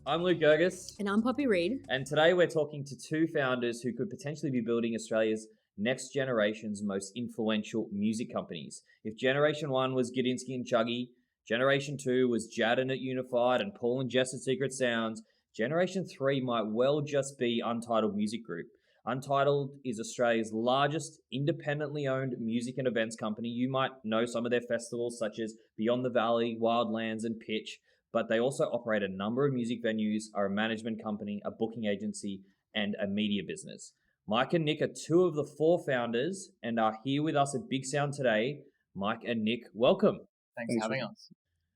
I'm Luke Girgis. And I'm Poppy Reid. And today we're talking to two founders who could potentially be building Australia's next generation's most influential music companies. If Generation 1 was Gidinski and Chuggy, Generation 2 was Jadden at Unified and Paul and Jess at Secret Sounds, Generation 3 might well just be Untitled Music Group. Untitled is Australia's largest independently owned music and events company. You might know some of their festivals such as Beyond the Valley, Wildlands and Pitch, but they also operate a number of music venues, are a management company, a booking agency, and a media business. Mike and Nick are two of the four founders and are here with us at Big Sound today. Mike and Nick, welcome. Thanks for having us.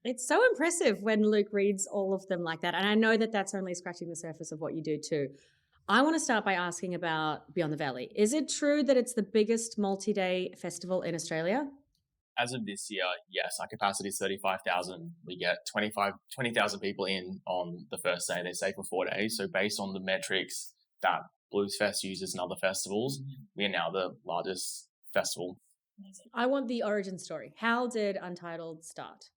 It's so impressive when Luke reads all of them like that. And I know that that's only scratching the surface of what you do too. I want to start by asking about Beyond the Valley. Is it true that it's the biggest multi-day festival in Australia? As of this year, yes, our capacity is 35,000. We get 20,000 people in on the first day. They stay for 4 days. So based on the metrics that Blues Fest uses in other festivals, we are now the largest festival. I want the origin story. How did Untitled start?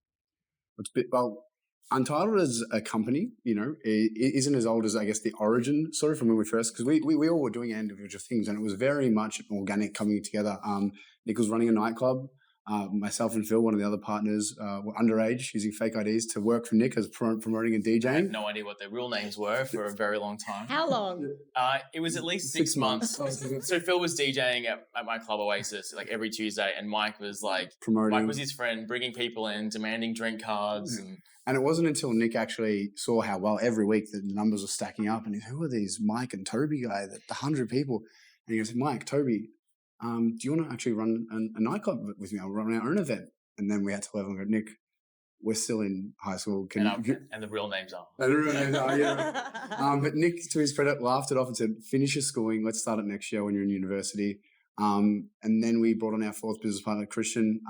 Untitled as a company, it isn't as old as, I guess, the origin story from when we first, because we all were doing individual things and it was very much organic coming together. Nick was running a nightclub. Myself and Phil, one of the other partners, were underage using fake IDs to work for Nick as promoting and DJing. I had no idea what their real names were for a very long time. How long? It was at least 6 months. So Phil was DJing at my club Oasis like every Tuesday, and Mike was like promoting. Mike was his friend, bringing people in, demanding drink cards. Yeah. And it wasn't until Nick actually saw how well every week the numbers were stacking up, and who are these Mike and Toby guy, the 100 people? And he goes, Mike, Toby, do you want to actually run a nightclub with me? I'll run our own event. And then we had to level and go, Nick, we're still in high school. And the real names are. And the real names are, yeah. But Nick, to his credit, laughed it off and said, finish your schooling. Let's start it next year when you're in university. And then we brought on our fourth business partner, Christian,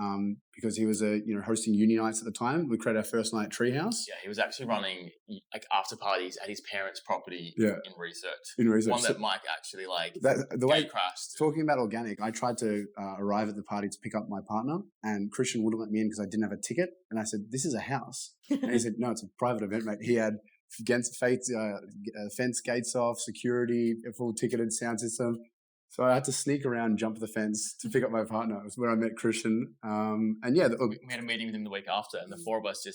because he was hosting uni nights at the time. We created our first night Treehouse. Yeah, he was actually running like after parties at his parents' property in research. One that Mike actually the way crashed. Talking about organic, I tried to arrive at the party to pick up my partner, and Christian wouldn't let me in because I didn't have a ticket. And I said, "This is a house," and he said, "No, it's a private event, mate." He had fence gates off, security, a full ticketed sound system. So I had to sneak around, jump the fence to pick up my partner. It was where I met Christian. We had a meeting with him the week after, and the four of us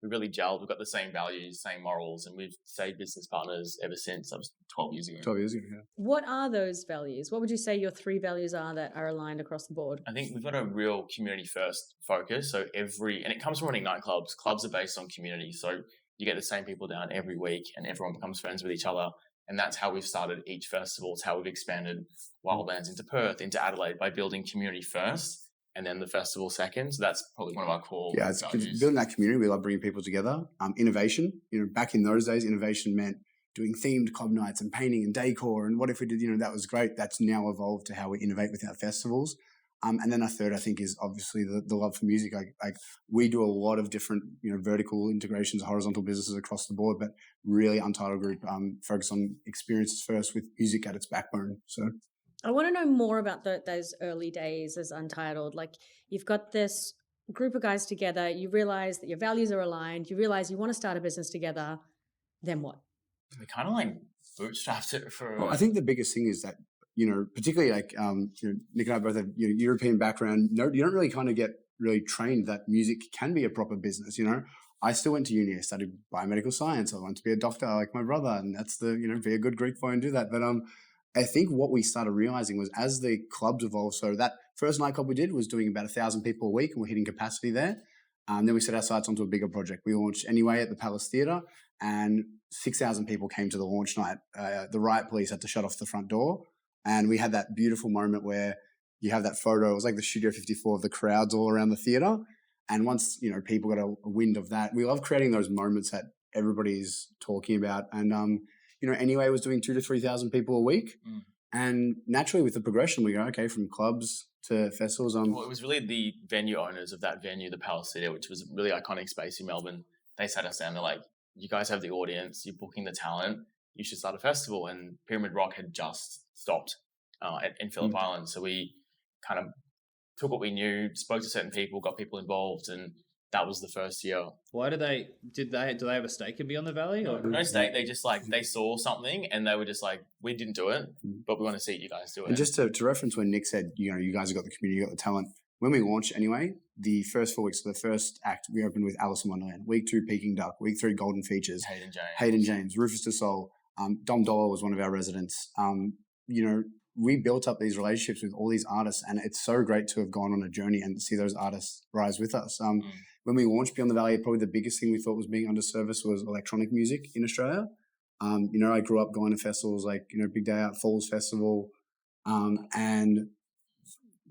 we really gelled. We've got the same values, same morals, and we've stayed business partners ever since. That was 12 years ago. 12 years ago, yeah. What are those values? What would you say your three values are that are aligned across the board? I think we've got a real community-first focus. So and it comes from running nightclubs. Clubs are based on community. So you get the same people down every week, and everyone becomes friends with each other. And that's how we've started each festival. It's how we've expanded Wildlands into Perth, into Adelaide, by building community first and then the festival second. So that's probably one of our core values. Building that community. We love bringing people together. Innovation. Back in those days, innovation meant doing themed club nights and painting and decor. And what if we did, that was great. That's now evolved to how we innovate with our festivals. And then a third, I think, is obviously the love for music. Like we do a lot of different, vertical integrations, horizontal businesses across the board, but really Untitled Group focus on experiences first with music at its backbone. So I want to know more about those early days as Untitled. Like you've got this group of guys together, you realize that your values are aligned, you realize you want to start a business together. Then what? We kind of bootstrapped it for. Well, I think the biggest thing is that, particularly Nick and I both have European background. No, you don't really kind of get really trained that music can be a proper business. I still went to uni. I studied biomedical science. I wanted to be a doctor like my brother, and that's be a good Greek boy and do that. But I think what we started realizing was as the clubs evolved. So that first nightclub we did was doing about 1,000 people a week, and we're hitting capacity there. Then we set our sights onto a bigger project. We launched anyway at the Palace Theatre, and 6,000 people came to the launch night. The riot police had to shut off the front door. And we had that beautiful moment where you have that photo. It was like the Studio 54 of the crowds all around the theatre. And once, people got a wind of that, we love creating those moments that everybody's talking about. And, Anyway was doing 2,000 to 3,000 people a week. And naturally with the progression, we go, okay, from clubs to festivals. Well, it was really the venue owners of that venue, the Palace Theatre, which was a really iconic space in Melbourne. They sat us down. They're like, you guys have the audience, you're booking the talent, you should start a festival. And Pyramid Rock had just stopped in Phillip Island. So we kind of took what we knew, spoke to certain people, got people involved, and that was the first year. Why do they have a stake in Beyond the Valley? Or? No stake. They just they saw something and they were just like, we didn't do it, but we want to see you guys do it. And just to reference when Nick said, you guys have got the community, you got the talent. When we launched anyway, the first 4 weeks of the first act, we opened with Alice in Wonderland. Week 2, Peking Duck. Week 3, Golden Features. Hayden James. Rufus de Sol. Dom Dollar was one of our residents. We built up these relationships with all these artists, and it's so great to have gone on a journey and see those artists rise with us. When we launched Beyond the Valley, probably the biggest thing we thought was being underserviced was electronic music in Australia. I grew up going to festivals like, Big Day Out, Falls Festival, and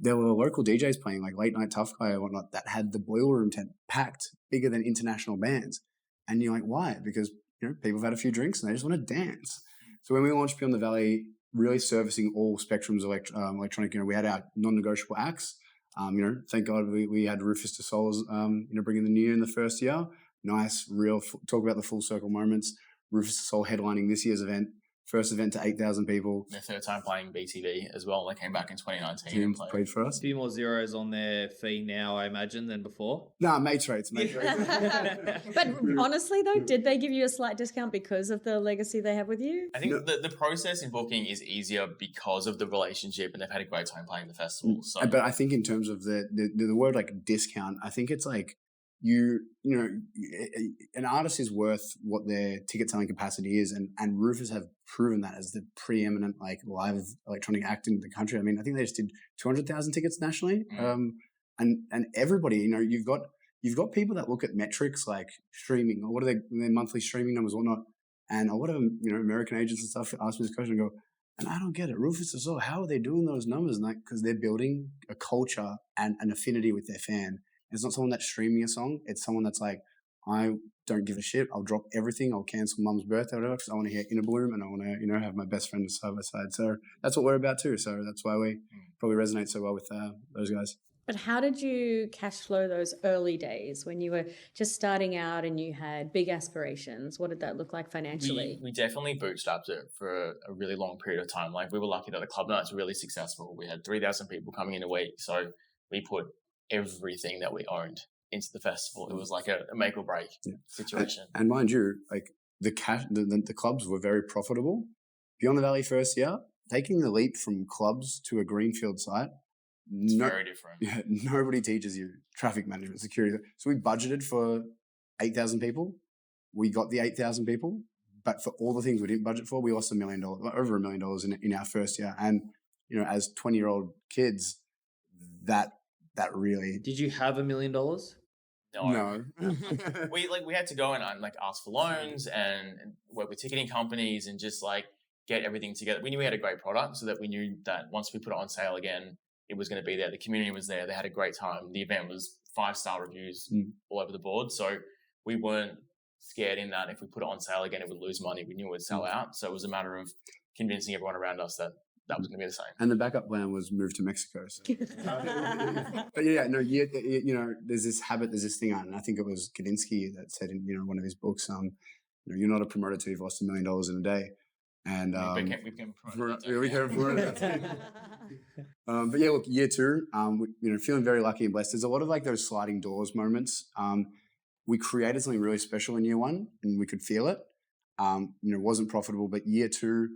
there were local DJs playing like Late Night Tough Guy or whatnot that had the Boiler Room tent packed bigger than international bands. And you're like, why? Because, people have had a few drinks and they just want to dance. So when we launched Beyond the Valley, really servicing all spectrums of electronic, we had our non-negotiable acts. Thank God we had Rufus de Sol's, bringing the new year in the first year. Nice, real, talk about the full circle moments. Rufus de Sol headlining this year's event. First event to 8,000 people. Their third time playing BTV as well. They came back in 2019 and played for us. A few more zeros on their fee now, I imagine, than before. No, mates rates. But honestly, though, did they give you a slight discount because of the legacy they have with you? I think the process in booking is easier because of the relationship, and they've had a great time playing the festival. So. But I think in terms of the word discount, I think it's an artist is worth what their ticket selling capacity is, and Rufus have proven that as the preeminent live electronic act in the country. I mean, I think they just did 200,000 tickets nationally, and everybody, you've got people that look at metrics like streaming or what are their monthly streaming numbers, whatnot, and a lot of American agents and stuff ask me this question and go, and I don't get it. Rufus is how are they doing those numbers? And because they're building a culture and an affinity with their fan. It's not someone that's streaming a song. It's someone that's like, I don't give a shit. I'll drop everything. I'll cancel mum's birthday or whatever because I want to hear Inner Bloom and I want to, have my best friend side by side. So that's what we're about too. So that's why we probably resonate so well with those guys. But how did you cash flow those early days when you were just starting out and you had big aspirations? What did that look like financially? We definitely bootstrapped it for a really long period of time. We were lucky that the club nights were really successful. We had 3,000 people coming in a week. So we put everything that we owned into the festival. It was like a make or break situation. And mind you, the clubs were very profitable. Beyond the Valley first year, taking the leap from clubs to a greenfield site, it's very different. Yeah, nobody teaches you traffic management, security. So we budgeted for 8,000 people. We got the 8,000 people, but for all the things we didn't budget for, we lost over $1 million in our first year. And as 20-year-old kids, that really. Did you have $1 million? No. we had to go and ask for loans and work with ticketing companies and just get everything together. We knew we had a great product, so that we knew that once we put it on sale again, it was going to be there. The community was there. They had a great time. The event was 5-star reviews all over the board. So we weren't scared in that if we put it on sale again, it would lose money. We knew it would sell out. So it was a matter of convincing everyone around us that was going to be the same. And the backup plan was move to Mexico. So. But there's this habit, there's this thing, and I think it was Kadinsky that said in one of his books, you're not a promoter till you've lost $1 million in a day. And we became promoted. We became promoted. But look, year 2, feeling very lucky and blessed. There's a lot of those sliding doors moments. We created something really special in year 1, and we could feel it. It wasn't profitable, but year 2.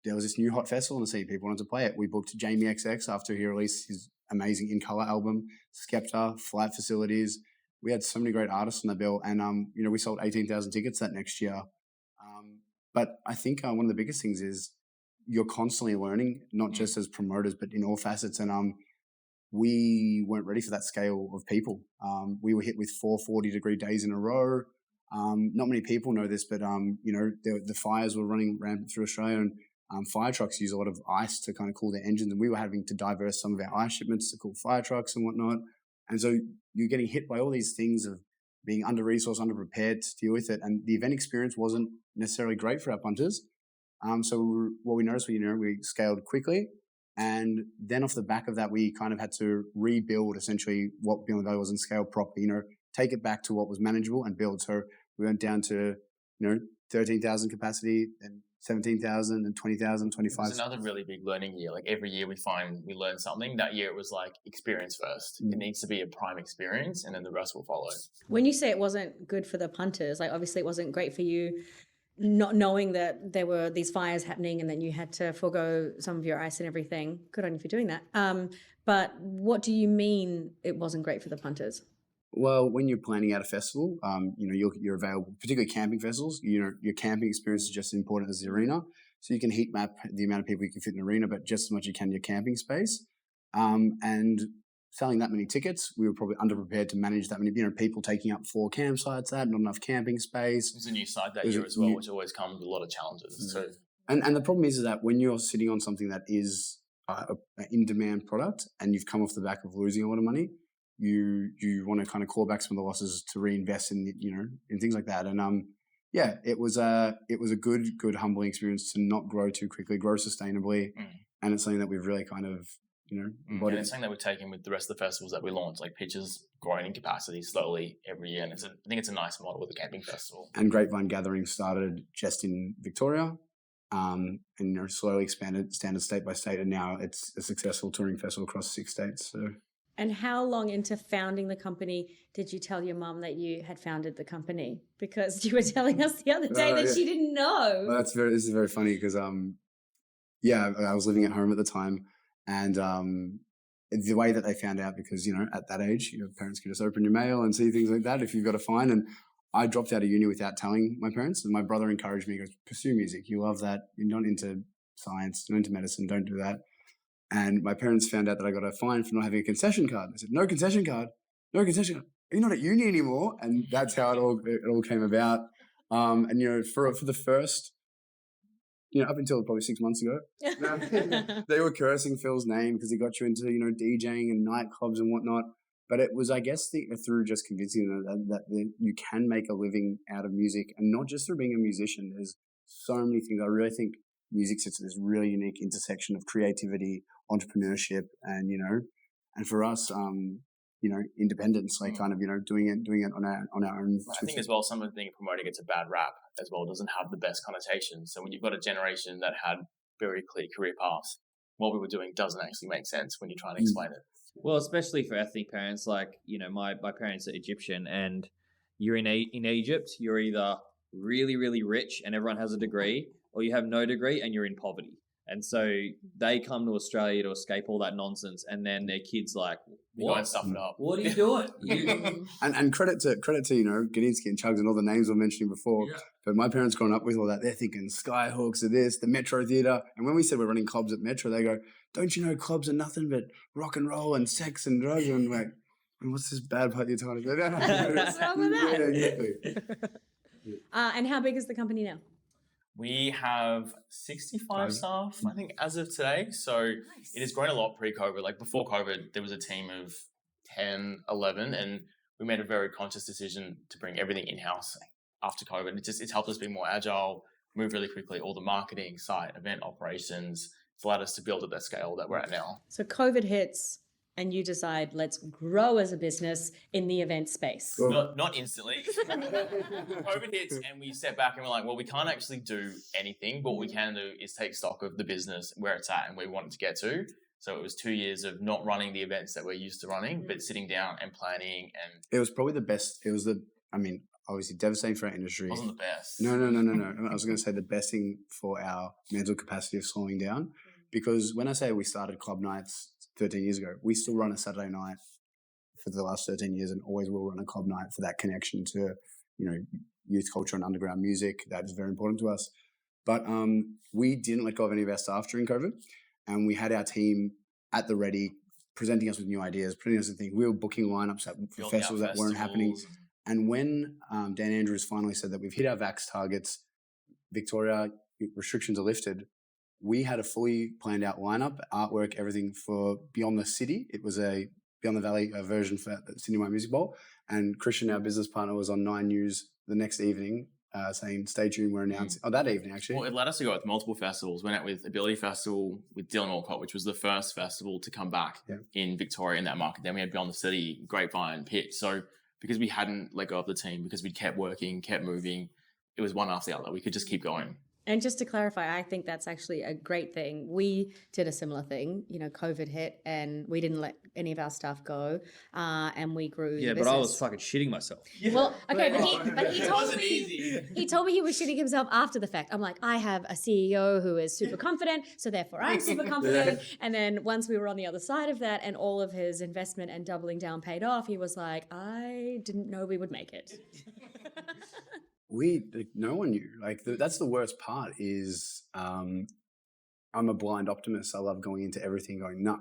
There was this new hot festival in the city. People wanted to play it. We booked Jamie XX after he released his amazing In Colour album, Skepta, Flight Facilities. We had so many great artists on the bill, and we sold 18,000 tickets that next year. But I think one of the biggest things is you're constantly learning, not just as promoters, but in all facets. And we weren't ready for that scale of people. We were hit with 4 40-degree days in a row. Not many people know this, but the fires were running rampant through Australia, and fire trucks use a lot of ice to kind of cool their engines, and we were having to divert some of our ice shipments to cool fire trucks and whatnot. And so you're getting hit by all these things of being under-resourced, under-prepared to deal with it, and the event experience wasn't necessarily great for our punters. So what we noticed, we scaled quickly, and then off the back of that, we kind of had to rebuild essentially what Beyond the Valley was and scale properly. Take it back to what was manageable and build. So we went down to 13,000 capacity, and 17,000 and 20,000, It 25. was another really big learning year. Like every year we learn something. That year it was like experience first. It needs to be a prime experience and then the rest will follow. When you say it wasn't good for the punters, like obviously it wasn't great for you not knowing that there were these fires happening and then you had to forego some of your ice and everything. Good on you for doing that. But what do you mean it wasn't great for the punters? Well, when you're planning out a festival, you're available, particularly camping festivals. Your camping experience is just as important as the arena. So you can heat map the amount of people you can fit in an arena, but just as much as you can your camping space. And selling that many tickets, we were probably underprepared to manage that many, people taking up 4 campsites, not enough camping space. It was a new site that year as well, which always comes with a lot of challenges too. And the problem is that when you're sitting on something that is an in-demand product and you've come off the back of losing a lot of money, you want to kind of claw back some of the losses to reinvest in, in things like that. And it was a good humbling experience to not grow too quickly, grow sustainably, and it's something that we've really kind of and it's something that we're taking with the rest of the festivals that we launch, like pitches growing in capacity slowly every year, and I think it's a nice model with the camping festival. And Grapevine Gathering started just in Victoria, and slowly expanded state by state, and now it's a successful touring festival across 6 states. So. And how long into founding the company did you tell your mum that you had founded the company? Because you were telling us the other day that she didn't know. Well, this is very funny because I was living at home at the time, and the way that they found out, because at that age your parents can just open your mail and see things like that if you've got a fine. And I dropped out of uni without telling my parents, and my brother encouraged me. He goes, pursue music, you love that, you're not into science, not into medicine, don't do that. And my parents found out that I got a fine for not having a concession card. I said, no concession card. Are you not at uni anymore? And that's how it all came about. And for the first, up until probably 6 months ago, they were cursing Phil's name because he got you into, DJing and nightclubs and whatnot. But it was, I guess, through just convincing them that you can make a living out of music, and not just through being a musician. There's so many things. I really think music sits at this really unique intersection of creativity, entrepreneurship, and and for us, independence, like kind of doing it on our own. I think as well, some of the things promoting it's a bad rap as well. It doesn't have the best connotations. So when you've got a generation that had very clear career paths, what we were doing doesn't actually make sense when you're trying to explain it. Well, especially for ethnic parents, like my parents are Egyptian, and you're in Egypt, you're either really, really rich and everyone has a degree, or you have no degree and you're in poverty. And so they come to Australia to escape all that nonsense, and then their kids like, Go and stuff it up. What are you doing? And credit to Girgis and Chugs and all the names we were mentioning before. Yeah. But my parents growing up with all that, they're thinking Skyhawks are this, the Metro Theatre. And when we said we're running clubs at Metro, they go, don't you know clubs are nothing but rock and roll and sex and drugs? And like, what's this bad part you're talking about? What's wrong with that? Yeah, exactly. And how big is the company now? We have 65 staff, I think, as of today. So nice. It has grown a lot pre-COVID. Like before COVID, there was a team of 10, 11, and we made a very conscious decision to bring everything in-house after COVID. It's helped us be more agile, move really quickly, all the marketing, site, event operations. It's allowed us to build at that scale that we're at now. So COVID hits and you decide, let's grow as a business in the event space. Not instantly. COVID hits and we step back and we're like, well, we can't actually do anything, but what we can do is take stock of the business, where it's at and where we want it to get to. So it was 2 years of not running the events that we're used to running, but sitting down and planning. And it was probably the best. It was obviously devastating for our industry. It wasn't the best. No. I was going to say the best thing for our mental capacity of slowing down, because when I say we started club nights 13 years ago, we still run a Saturday night for the last 13 years and always will run a club night for that connection to, youth culture and underground music. That is very important to us. But we didn't let go of any of our staff during COVID, and we had our team at the ready, presenting us with new ideas, putting us in things. We were booking lineups for festivals that weren't happening. And when Dan Andrews finally said that we've hit our vax targets, Victoria, restrictions are lifted, we had a fully planned out lineup, artwork, everything for Beyond the City. It was a Beyond the Valley version for the Sydney White Music Bowl. And Christian, our business partner, was on 9 News the next evening saying, stay tuned, we're announcing. Oh, that evening, actually. Well, it led us to go with multiple festivals. Went out with Ability Festival with Dylan Walcott, which was the first festival to come back in Victoria in that market. Then we had Beyond the City, Grapevine, Pitch. So because we hadn't let go of the team, because we kept working, kept moving, it was one after the other. We could just keep going. And just to clarify, I think that's actually a great thing. We did a similar thing. COVID hit and we didn't let any of our staff go, and we grew. Yeah, the but I was business. fucking shitting myself. Well, okay, but he It told wasn't me easy. he told me he was shitting himself after the fact. I'm like, I have a CEO who is super confident, so therefore I'm super confident. And then once we were on the other side of that, and all of his investment and doubling down paid off, he was like, I didn't know we would make it. No one knew. That's the worst part is I'm a blind optimist. I love going into everything going, no,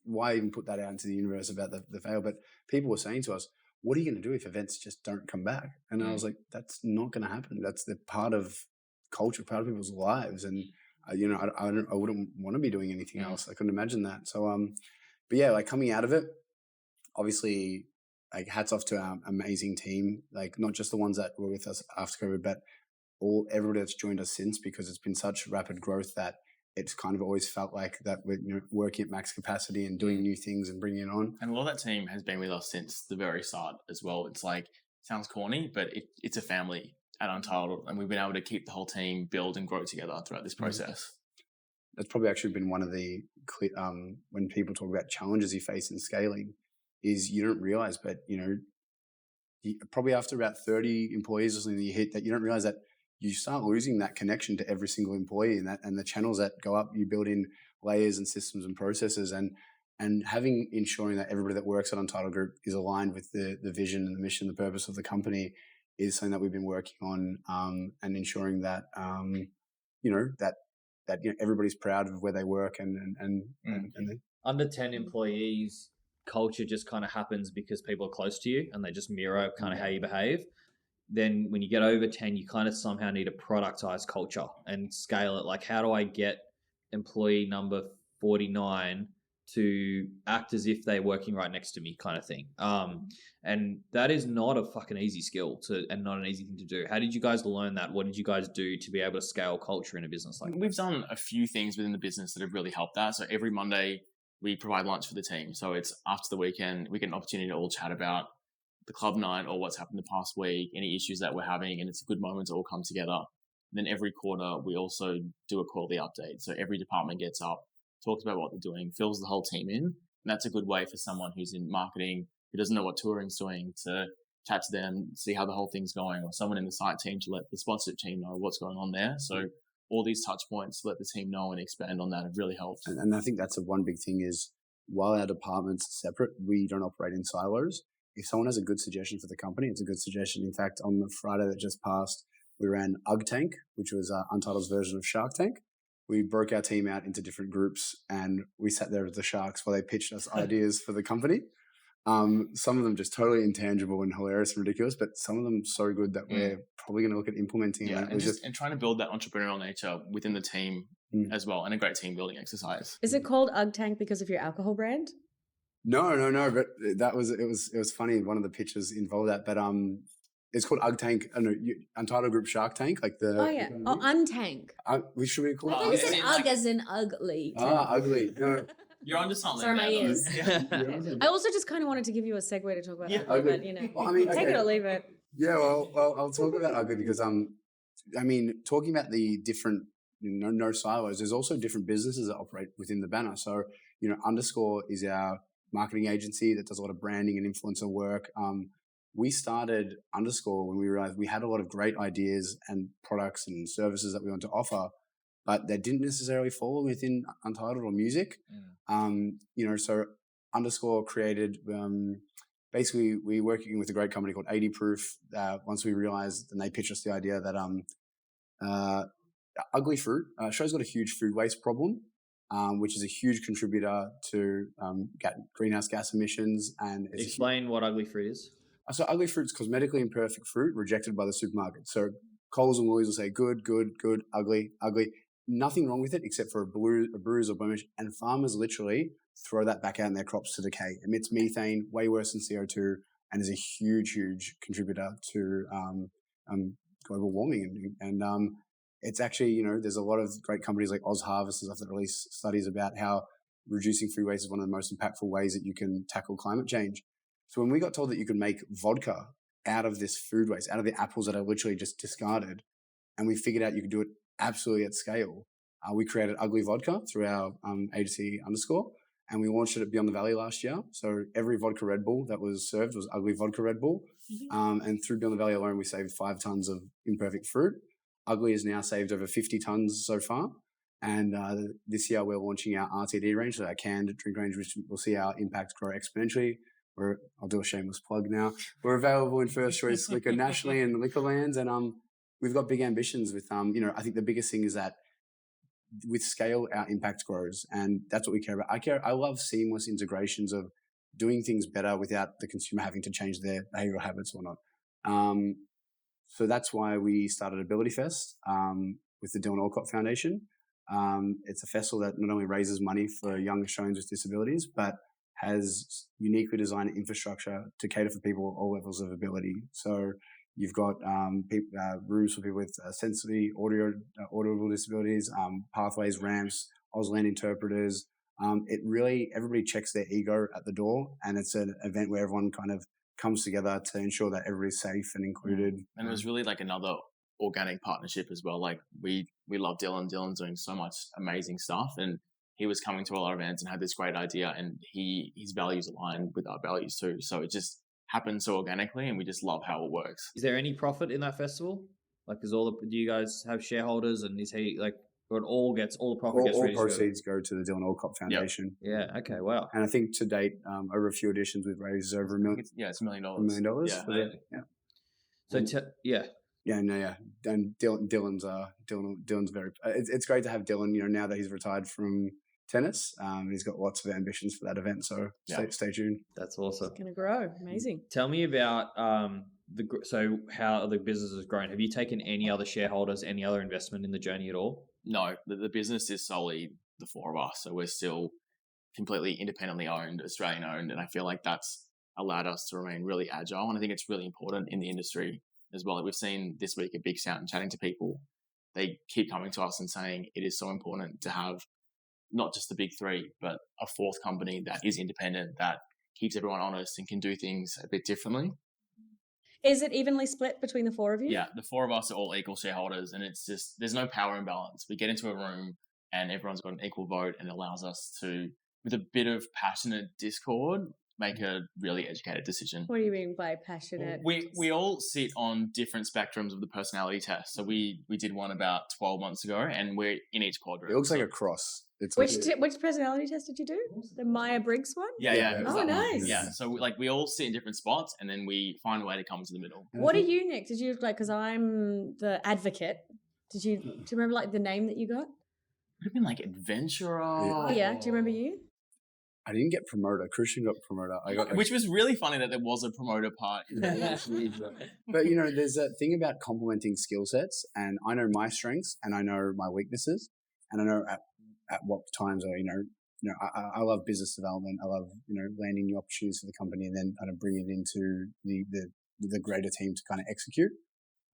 why even put that out into the universe about the fail? But people were saying to us, what are you going to do if events just don't come back? And I was like, that's not going to happen. That's the part of culture, part of people's lives. And, I wouldn't want to be doing anything else. I couldn't imagine that. So, but yeah, coming out of it, obviously, hats off to our amazing team, not just the ones that were with us after COVID, but everybody that's joined us since, because it's been such rapid growth that it's kind of always felt like that we're working at max capacity and doing new things and bringing it on. And a lot of that team has been with us since the very start as well. It's sounds corny, but it's a family at Untitled, and we've been able to keep the whole team build and grow together throughout this process. That's probably actually been one of the, when people talk about challenges you face in scaling, is you don't realize, but probably after about 30 employees or something, you hit that, you don't realize that you start losing that connection to every single employee, and the channels that go up, you build in layers and systems and processes, and ensuring that everybody that works at Untitled Group is aligned with the vision and the mission, the purpose of the company, is something that we've been working on, and ensuring that that everybody's proud of where they work and Under 10 employees, culture just kind of happens because people are close to you and they just mirror kind of how you behave. Then when you get over 10, you kind of somehow need to productize culture and scale it. How do I get employee number 49 to act as if they're working right next to me, kind of thing? And that is not a fucking easy skill and not an easy thing to do. How did you guys learn that? What did you guys do to be able to scale culture in a business like that? We've done a few things within the business that have really helped that. So every Monday we provide lunch for the team. So it's after the weekend, we get an opportunity to all chat about the club night or what's happened the past week, any issues that we're having, and it's a good moment to all come together. And then every quarter, we also do a quarterly update. So every department gets up, talks about what they're doing, fills the whole team in. And that's a good way for someone who's in marketing, who doesn't know what touring's doing, to chat to them, see how the whole thing's going, or someone in the site team to let the sponsorship team know what's going on there. So all these touch points to let the team know and expand on that have really helped. And I think that's one big thing is, while our departments are separate, we don't operate in silos. If someone has a good suggestion for the company, it's a good suggestion. In fact, on the Friday that just passed, we ran UG Tank, which was Untitled's version of Shark Tank. We broke our team out into different groups and we sat there with the sharks while they pitched us ideas for the company. Some of them just totally intangible and hilarious and ridiculous, but some of them so good that we're probably going to look at implementing. Yeah, and trying to build that entrepreneurial nature within the team as well, and a great team building exercise. Is it called UG Tank because of your alcohol brand? No, but it was funny. One of the pitches involved that, but it's called UG Tank. Untitled Group Shark Tank, Untank. We should be called. I thought you said UG as in ugly. Ugly. No. You're onto something. Sorry, my ears. I also just kind of wanted to give you a segue to talk about ugly, but take it or leave it. Yeah, well, I'll talk about ugly because talking about the different no silos. There's also different businesses that operate within the banner. So Underscore is our marketing agency that does a lot of branding and influencer work. We started Underscore when we realized we had a lot of great ideas and products and services that we want to offer, but they didn't necessarily fall within Untitled or music. So Underscore created, basically we're working with a great company called 80 Proof. Once we realized, and they pitched us the idea that ugly fruit, Australia's got a huge food waste problem, which is a huge contributor to greenhouse gas emissions. And explain what ugly fruit is. So ugly fruit is cosmetically imperfect fruit rejected by the supermarket. So Coles and Woolies will say good, ugly. Nothing wrong with it except for a bruise or blemish. And farmers literally throw that back out in their crops to decay. Emits methane, way worse than CO2, and is a huge contributor to global warming. And it's actually, there's a lot of great companies like Oz Harvest and stuff that release studies about how reducing food waste is one of the most impactful ways that you can tackle climate change. So when we got told that you could make vodka out of this food waste, out of the apples that are literally just discarded, and we figured out you could do it absolutely at scale. We created Ugly Vodka through our agency Underscore, and we launched it at Beyond the Valley last year. So every vodka Red Bull that was served was Ugly Vodka Red Bull. And through Beyond the Valley alone, we saved 5 tons of imperfect fruit. Ugly has now saved over 50 tons so far. And this year we're launching our RTD range, so our canned drink range, which will see our impact grow exponentially. I'll do a shameless plug now. We're available in First Choice Liquor nationally and Liquorlands, and we've got big ambitions with I think the biggest thing is that with scale, our impact grows, and that's what we care about. I love seamless integrations of doing things better without the consumer having to change their behavioral habits or not. So that's why we started Ability Fest with the Dylan Alcott Foundation. It's a festival that not only raises money for young Australians with disabilities, but has uniquely designed infrastructure to cater for people at all levels of ability. So you've got rooms for people with sensory, audible disabilities, pathways, ramps, Auslan interpreters. Everybody checks their ego at the door, and it's an event where everyone kind of comes together to ensure that everybody's safe and included. And it was really like another organic partnership as well. Like we love Dylan. Dylan's doing so much amazing stuff, and he was coming to all our events and had this great idea, and his values align with our values too. So it just happened so organically, and we just love how it works. Is there any profit in that festival? Like, do you guys have shareholders, and is he like, or all the profit gets all proceeds go to the Dylan Alcott Foundation. Yep. Yeah. Okay. Wow. And I think to date, over a few editions, we've raised over $1 million. It's $1 million. $1 million. Yeah. So yeah. Yeah, no, yeah. And Dylan's very. It's great to have Dylan. Now that he's retired from tennis, he's got lots of ambitions for that event. So stay tuned. That's awesome. It's going to grow. Amazing. Tell me about so how the business has grown. Have you taken any other shareholders, any other investment in the journey at all? No, the business is solely the 4 of us. So we're still completely independently owned, Australian owned, and I feel like that's allowed us to remain really agile. And I think it's really important in the industry as well. Like we've seen this week at Big Sound and chatting to people, they keep coming to us and saying it is so important to have not just the big 3, but a 4th company that is independent, that keeps everyone honest and can do things a bit differently. Is it evenly split between the 4 of you? Yeah, the 4 of us are all equal shareholders, and it's just, there's no power imbalance. We get into a room and everyone's got an equal vote, and it allows us to, with a bit of passionate discord, make a really educated decision. What do you mean by passionate? We all sit on different spectrums of the personality test. So we did one about 12 months ago, and we're in each quadrant. It looks like a cross. Which personality test did you do? The Myers-Briggs one? Yeah. Oh, nice. Yeah. So we all sit in different spots, and then we find a way to come to the middle. What are you, Nick? Did you because I'm the advocate. Do you remember like the name that you got? Would have been like adventurer. Oh yeah. Do you remember you? I didn't get promoter. Christian got promoter. Which was really funny that there was a promoter part. But there's that thing about complementing skill sets, and I know my strengths and I know my weaknesses, and I know at what times I love business development. I love landing new opportunities for the company, and then kind of bring it into the greater team to kind of execute.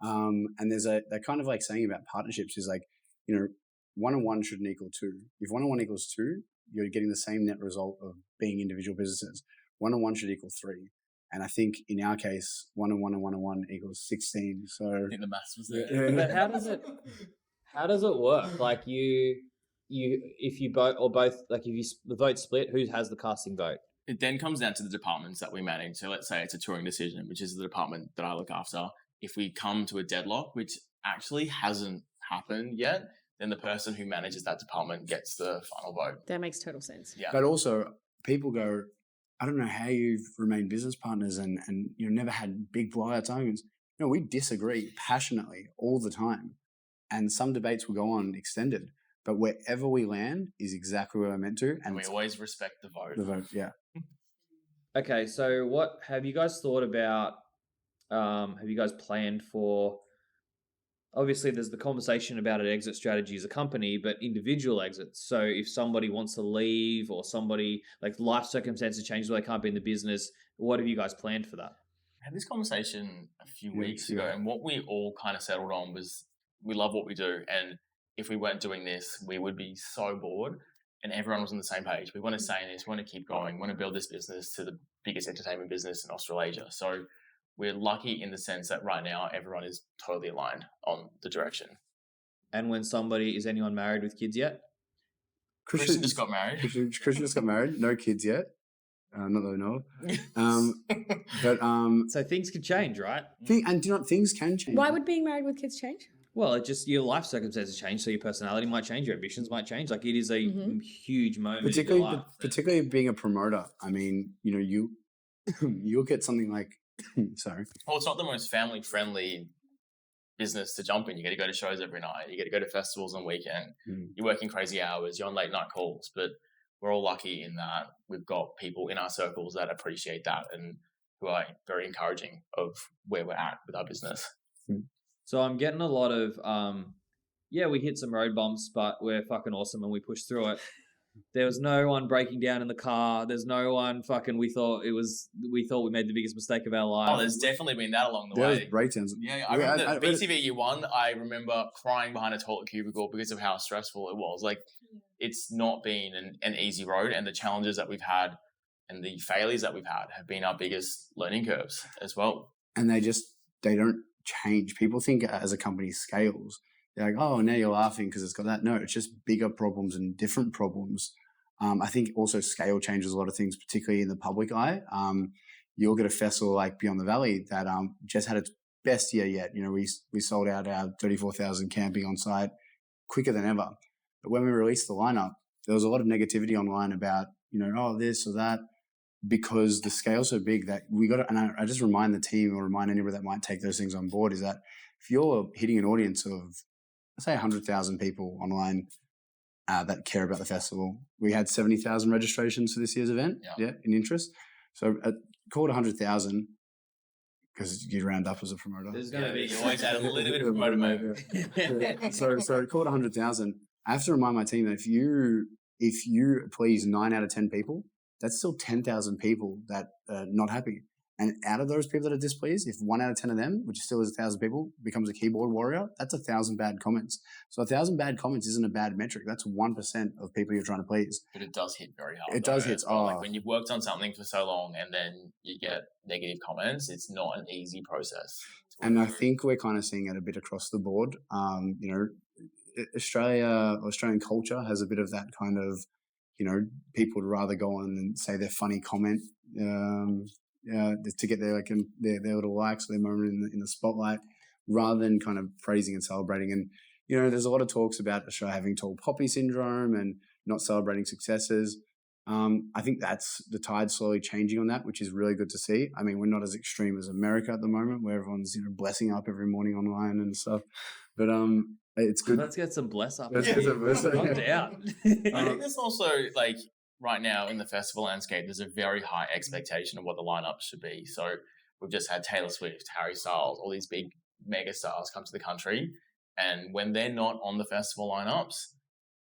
And there's that kind of like saying about partnerships is like 1 and 1 shouldn't equal 2. If 1 and 1 equals 2, you're getting the same net result of being individual businesses. 1 and 1 should equal 3. And I think in our case, 1 and 1 and 1 and 1 equals 16. So I think the maths was there. But how does it work? Like if you both like if the vote split, who has the casting vote? It then comes down to the departments that we manage. So let's say it's a touring decision, which is the department that I look after. If we come to a deadlock, which actually hasn't happened yet, then the person who manages that department gets the final vote. That makes total sense. Yeah. But also, people go, I don't know how you've remained business partners and you've never had big blowout arguments. No, we disagree passionately all the time. And some debates will go on extended. But wherever we land is exactly where we're meant to. And we always respect the vote. The vote, yeah. Okay, so what have you guys thought about, have you guys planned for, obviously there's the conversation about an exit strategy as a company, but individual exits. So if somebody wants to leave or somebody, like life circumstances change where they can't be in the business, what have you guys planned for that? I had this conversation a few weeks ago, and what we all kind of settled on was we love what we do, and if we weren't doing this, we would be so bored, and everyone was on the same page. We want to stay in this, we want to keep going, we want to build this business to the biggest entertainment business in Australasia. So we're lucky in the sense that right now everyone is totally aligned on the direction. And when somebody, is anyone married with kids yet? Christian just got married. Christian just got married. No kids yet. Not that I know of. So things could change, right? And do you know what? Things can change. Why would being married with kids change? Well, it just, your life circumstances change, so your personality might change, your ambitions might change. Like, it is a huge moment in your life. Particularly being a promoter. I mean, you know, you'll get something like, sorry. Well, it's not the most family friendly business to jump in. You got to go to shows every night. You got to go to festivals on weekend. You're working crazy hours. You're on late night calls. But we're all lucky in that we've got people in our circles that appreciate that and who are very encouraging of where we're at with our business. So I'm getting a lot of, we hit some road bumps, but we're fucking awesome and we pushed through it. There was no one breaking down in the car. There's no one fucking, we thought we made the biggest mistake of our life. Oh, there's definitely been that along the There way. was breakdowns. Yeah, I remember BTV year one, I remember crying behind a toilet cubicle because of how stressful it was. Like, it's not been an easy road, and the challenges that we've had and the failures that we've had have been our biggest learning curves as well. And they don't change. People think as a company scales, they're like, oh, now you're laughing because it's got that. No, it's just bigger problems and different problems. I think also scale changes a lot of things, particularly in the public eye. You'll get a festival like Beyond the Valley that just had its best year yet. You know, we sold out our 34,000 camping on site quicker than ever. But when we released the lineup, there was a lot of negativity online about, you know, oh, this or that, because the scale's so big that we got to, and I just remind the team or remind anybody that might take those things on board, is that if you're hitting an audience of, let's say 100,000 people online that care about the festival, we had 70,000 registrations for this year's event, in interest. So call it 100,000 because you round up as a promoter. There's going to be, you always add a little bit of promoter move. So call it 100,000. I have to remind my team that if you please 9 out of 10 people, that's still 10,000 people that are not happy. And out of those people that are displeased, if 1 out of 10 of them, which still is 1,000 people, becomes a keyboard warrior, that's 1,000 bad comments. So 1,000 bad comments isn't a bad metric. That's 1% of people you're trying to please. But it does hit very hard. It does hit. Well. Like when you've worked on something for so long and then you get negative comments, it's not an easy process. And I think we're kind of seeing it a bit across the board. You know, Australian culture has a bit of that kind of, you know, people would rather go on and say their funny comment to get their little likes, their moment in the spotlight, rather than kind of praising and celebrating. And, you know, there's a lot of talks about Australia having tall poppy syndrome and not celebrating successes. I think that's the tide slowly changing on that, which is really good to see. I mean, we're not as extreme as America at the moment, where everyone's, you know, blessing up every morning online and stuff. But it's good. Let's get some bless up. Let's get some bless up. No doubt. I think there's also, like, right now in the festival landscape, there's a very high expectation of what the lineup should be. So we've just had Taylor Swift, Harry Styles, all these big mega stars come to the country. And when they're not on the festival lineups,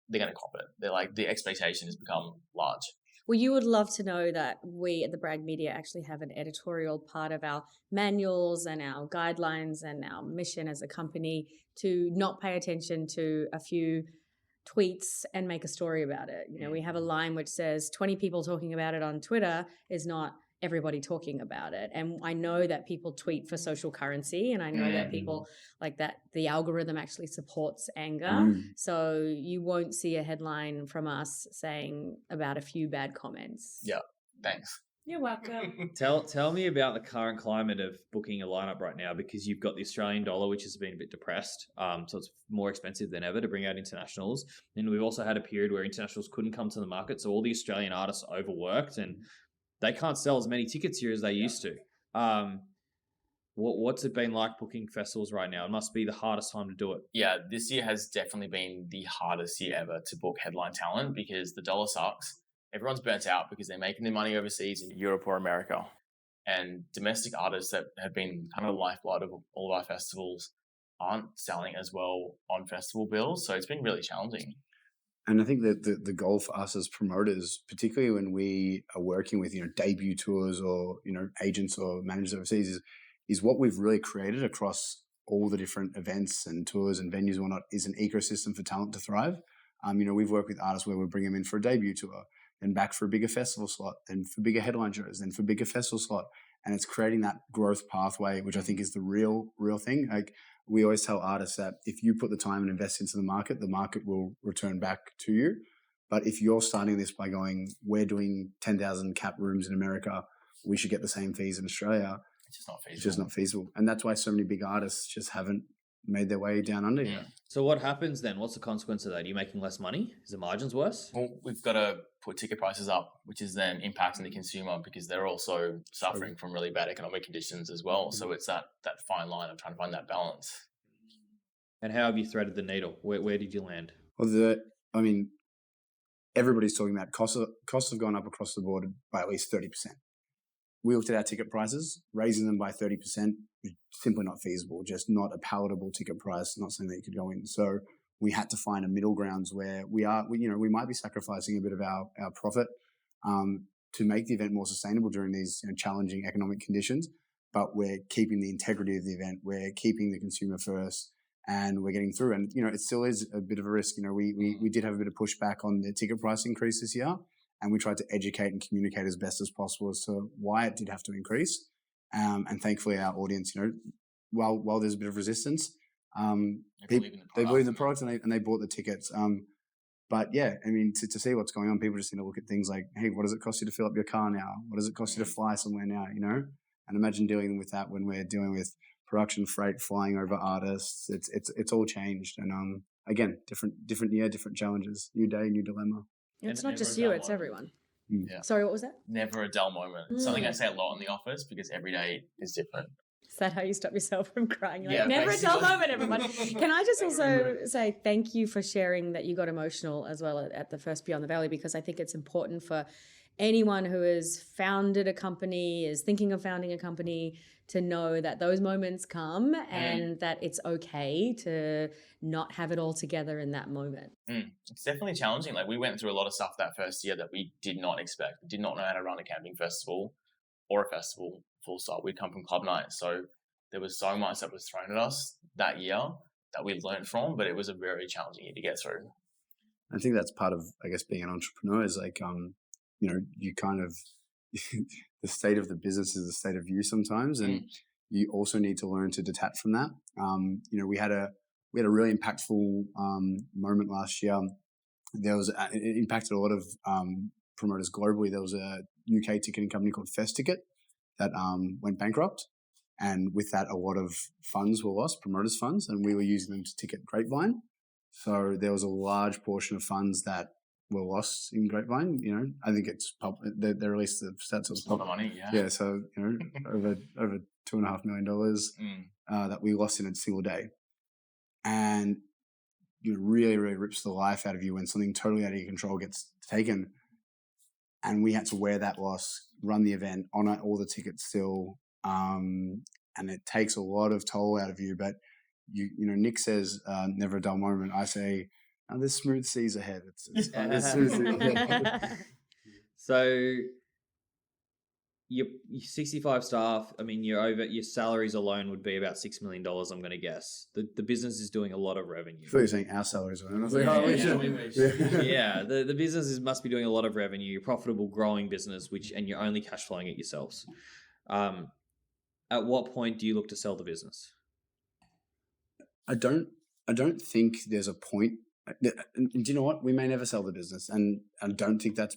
they're going to cop it. They're like, the expectation has become large. Well, you would love to know that we at the Brag Media actually have an editorial part of our manuals and our guidelines and our mission as a company to not pay attention to a few tweets and make a story about it. You know, we have a line which says 20 people talking about it on Twitter is not everybody talking about it. And I know that people tweet for social currency, and I know that people like that the algorithm actually supports anger. So you won't see a headline from us saying about a few bad comments. Yeah, thanks. You're welcome. Tell me about the current climate of booking a lineup right now, because you've got the Australian dollar, which has been a bit depressed. So it's more expensive than ever to bring out internationals. And we've also had a period where internationals couldn't come to the market. So all the Australian artists are overworked and they can't sell as many tickets here as they used to. What's it been like booking festivals right now? It must be the hardest time to do it. Yeah, this year has definitely been the hardest year ever to book headline talent because the dollar sucks. Everyone's burnt out because they're making their money overseas in Europe or America. And domestic artists that have been kind of the lifeblood of all of our festivals aren't selling as well on festival bills. So it's been really challenging. And I think that the goal for us as promoters, particularly when we are working with, you know, debut tours or, you know, agents or managers overseas, is what we've really created across all the different events and tours and venues and whatnot is an ecosystem for talent to thrive. You know, we've worked with artists where we bring them in for a debut tour. then back for a bigger festival slot, then for bigger headline shows, then for bigger festival slot. And it's creating that growth pathway, which I think is the real thing. Like we always tell artists that if you put the time and invest into the market will return back to you. But if you're starting this by going, we're doing 10,000 cap rooms in America, we should get the same fees in Australia. It's just not feasible. And that's why so many big artists just haven't made their way down under. Yeah. So what happens then? What's the consequence of that? Are you making less money? Is the margins worse? Well, we've got to put ticket prices up, which is then impacting the consumer because they're also suffering from really bad economic conditions as well. So it's that fine line of trying to find that balance. And how have you threaded the needle? Where did you land? Well, everybody's talking about costs have gone up across the board by at least 30%. We looked at our ticket prices, raising them by 30%, simply not feasible, just not a palatable ticket price, not something that you could go in. So we had to find a middle grounds where we might be sacrificing a bit of our profit to make the event more sustainable during these challenging economic conditions, but we're keeping the integrity of the event, we're keeping the consumer first, and we're getting through. And, it still is a bit of a risk. We did have a bit of pushback on the ticket price increase this year. And we tried to educate and communicate as best as possible as to why it did have to increase. And thankfully, our audience, while there's a bit of resistance, they believe in the product and they bought the tickets. But yeah, to see what's going on, people just need to look at things like, hey, what does it cost you to fill up your car now? What does it cost you to fly somewhere now? And imagine dealing with that when we're dealing with production, freight, flying over artists. It's all changed. And again, different year, different challenges, new day, new dilemma. It's not just you, it's everyone. Yeah. Sorry, what was that? Never a dull moment. It's something I say a lot in the office because every day is different. Is that how you stop yourself from crying? Yeah, Never a dull basically. moment, everyone. Can I just also say thank you for sharing that you got emotional as well at the first Beyond the Valley, because I think it's important for anyone who has founded a company, is thinking of founding a company, to know that those moments come and that it's okay to not have it all together in that moment. It's definitely challenging. Like we went through a lot of stuff that first year that we did not expect. We did not know how to run a camping festival or a festival full stop. We'd come from club night. So there was so much that was thrown at us that year that we learned from, but it was a very challenging year to get through. I think that's part of, I guess, being an entrepreneur is like, you kind of, the state of the business is the state of you sometimes. And you also need to learn to detach from that. We had a really impactful moment last year. It impacted a lot of promoters globally. There was a UK ticketing company called Fest Ticket that went bankrupt. And with that, a lot of funds were lost, promoters' funds, and we were using them to ticket Grapevine. So there was a large portion of funds that were lost in Grapevine. I think it's they released the stats. It's a lot of money, yeah. Yeah, so over $2.5 million that we lost in a single day, and it really, really rips the life out of you when something totally out of your control gets taken. And we had to wear that loss, run the event, honor all the tickets still, and it takes a lot of toll out of you. But Nick says never a dull moment. I say, there's smooth seas ahead. There's smooth seas ahead. So your 65 staff, your salaries alone would be about $6 million, I'm going to guess. The business is doing a lot of revenue. I thought you were saying our salaries. I was like, yeah, the business must be doing a lot of revenue. You're a profitable, growing business, and you're only cash flowing it yourselves. At what point do you look to sell the business? I don't think there's a point. And do you know what? We may never sell the business, and I don't think that's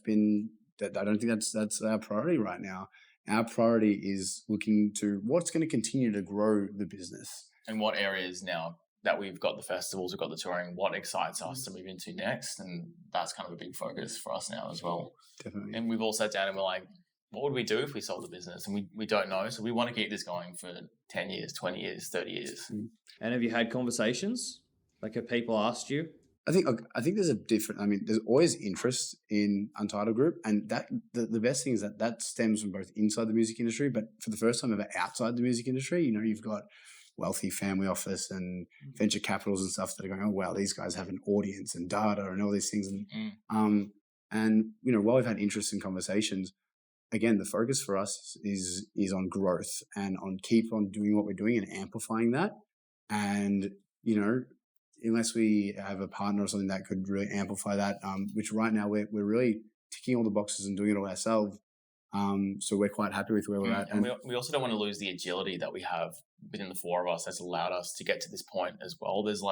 our priority right now. Our priority is looking to what's going to continue to grow the business. And what areas now that we've got the festivals, we've got the touring, what excites us to move into next? And that's kind of a big focus for us now as well. Definitely. And we've all sat down and we're like, what would we do if we sold the business? And we don't know. So we want to keep this going for 10 years, 20 years, 30 years. And have you had conversations? Like, have people asked you? I think there's there's always interest in Untitled Group, and that the best thing is that stems from both inside the music industry, but for the first time ever outside the music industry. You've got wealthy family office and venture capitals and stuff that are going, oh wow, these guys have an audience and data and all these things. And while we've had interest in conversations, again, the focus for us is on growth and on keep on doing what we're doing and amplifying that. And unless we have a partner or something that could really amplify that, which right now we're really ticking all the boxes and doing it all ourselves. So we're quite happy with where we're at. And we also don't want to lose the agility that we have within the four of us that's allowed us to get to this point as well. There's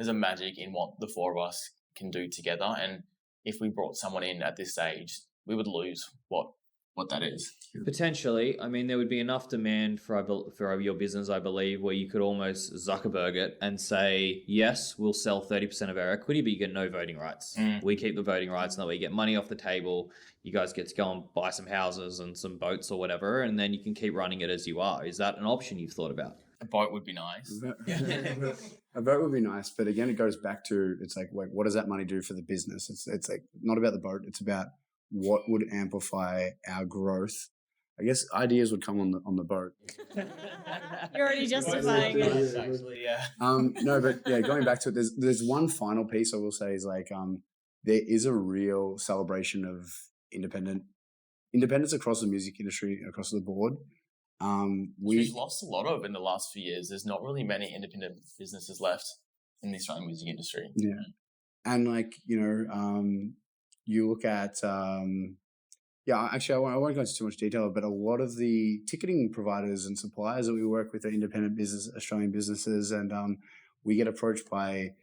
a magic in what the four of us can do together. And if we brought someone in at this stage, we would lose what that is. Potentially. I mean, there would be enough demand for your business, I believe, where you could almost Zuckerberg it and say, yes, we'll sell 30% of our equity, but you get no voting rights. We keep the voting rights, and that way you get money off the table. You guys get to go and buy some houses and some boats or whatever, and then you can keep running it as you are. Is that an option you've thought about? A boat would be nice. A boat would be nice, but again, it goes back to, it's like, wait, what does that money do for the business? It's like not about the boat. It's about what would amplify our growth. I guess ideas would come on the boat. You're already justifying it. Actually, yeah. No, but yeah, going back to it, there's one final piece I will say is like, there is a real celebration of independence across the music industry, across the board. We've lost a lot of in the last few years. There's not really many independent businesses left in the Australian music industry. Yeah. And like, you look at, actually, I won't go into too much detail, but a lot of the ticketing providers and suppliers that we work with are independent Australian businesses. And we get approached by,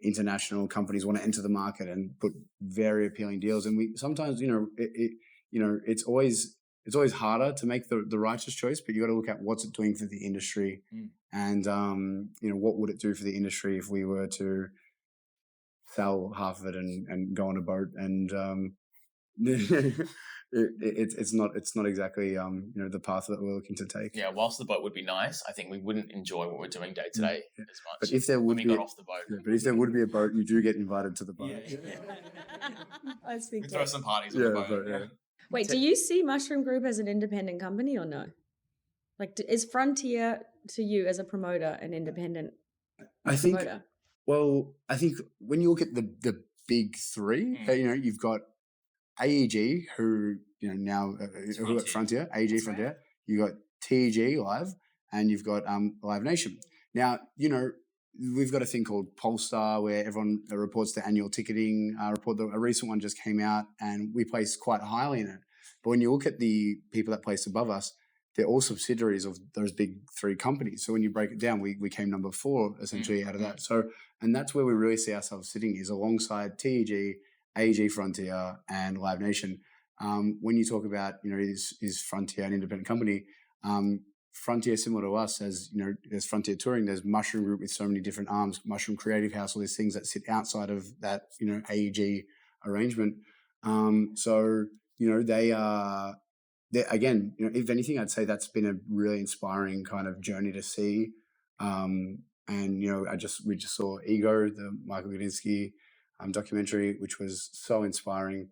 international companies want to enter the market and put very appealing deals. And we sometimes, it's always harder to make the righteous choice, but you got to look at what's it doing for the industry. And, what would it do for the industry if we were to sell half of it and go on a boat, and it's not exactly the path that we're looking to take. Yeah, whilst the boat would be nice, I think we wouldn't enjoy what we're doing day to day as much. But if there would got off the boat, but if there would be a boat, you do get invited to the boat. We throw some parties on the boat. Wait, do you see Mushroom Group as an independent company or no? Like, is Frontier to you as a promoter an independent promoter? Well, I think when you look at the big three, you've got AEG, who now who at Frontier, AEG Frontier. You got TEG Live, and you've got Live Nation. Now, we've got a thing called Polestar where everyone reports their annual ticketing report. A recent one just came out, and we placed quite highly in it. But when you look at the people that placed above us, they're all subsidiaries of those big three companies. So when you break it down, we came number 4 essentially out of that. So, and that's where we really see ourselves sitting, is alongside TEG, AEG Frontier, and Live Nation. When you talk about, is Frontier an independent company? Frontier, similar to us, as there's Frontier Touring, there's Mushroom Group with so many different arms, Mushroom Creative House, all these things that sit outside of that, AEG arrangement. They are. Again, if anything, I'd say that's been a really inspiring kind of journey to see. And we just saw Ego, the Michael Christidis documentary, which was so inspiring